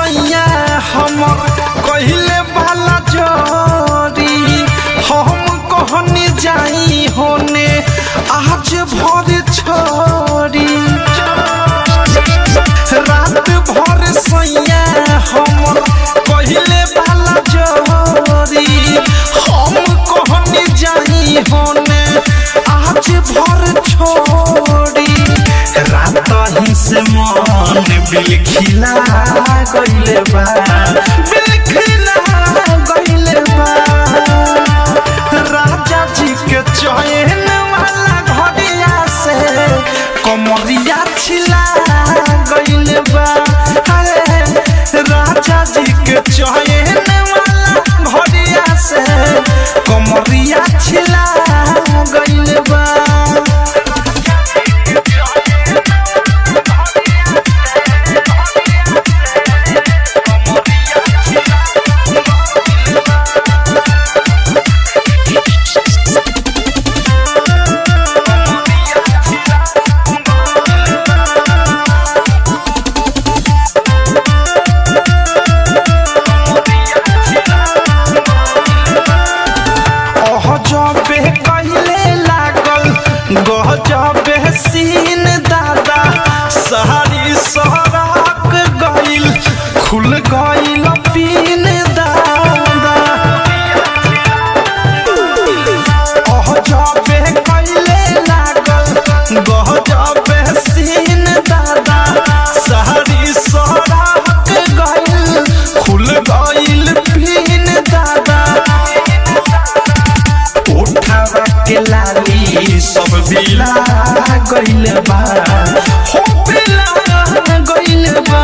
सैया हमर कहले वाला जोरी हम कहनी जाई होने आज भर छोड़ी रात भर सैया हमर कहले वाला जोरी हम कहनी जाई होने आज भर छोड़ी रात ही से मन बिलखिला गइले बा राजा जी के चैन वाला घड़िया से कमरिया छिला गइले बा राजा जी के चैन वाला घड़िया से कमरिया छिला गइले बा गजबे सीन दादा सहारी सहराक गइल खुल गइल पीन दादा गजबे कइले लागल गजबे सीन दादा सहारी सहराक गइल खुल गइल पीन दादा उठावा के लाली सब बिला गइले बा हो बिला गइले बा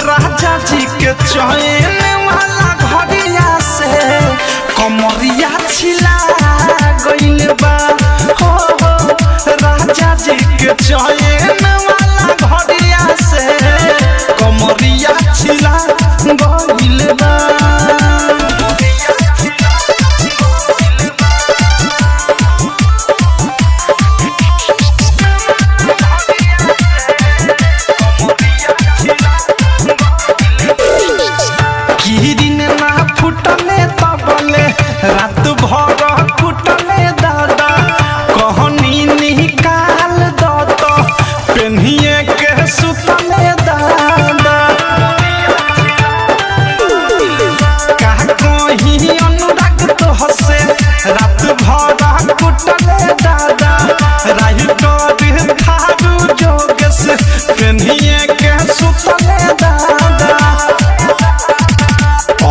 राजा जी के चैन वाला घड़िया से कमरिया छिला गइले बा हो राजा जी के चैन वाला घड़िया से कमरिया छिला गइले बा रात भर कुटले दादा कहनी निकाल दत पेन्हिए के सुतले दादा का कहीं अनुराग तो हसे रात भर कुटले दादा राही कर थारू जोगेश पेन्हिए के सुतले दादा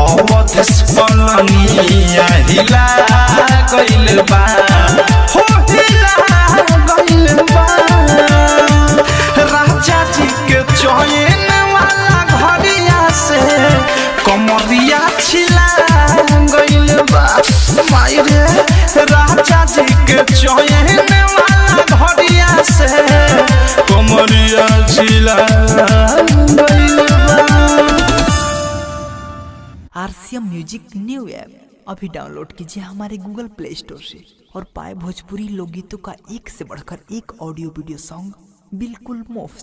अवधेश पलनिया हिला गइल बा हो हिला गइल बा राजा जी के चैन वाला घड़िया से कमरिया छिला गइल बा माई रे राजा जी के चैन वाला घड़िया से कमरिया छिला गइल बा। RCM म्यूजिक न्यू ऐप अभी डाउनलोड कीजिए हमारे गूगल प्ले स्टोर से और पाए भोजपुरी लोकगीतों का एक से बढ़कर एक ऑडियो वीडियो सॉन्ग बिल्कुल मुफ्त।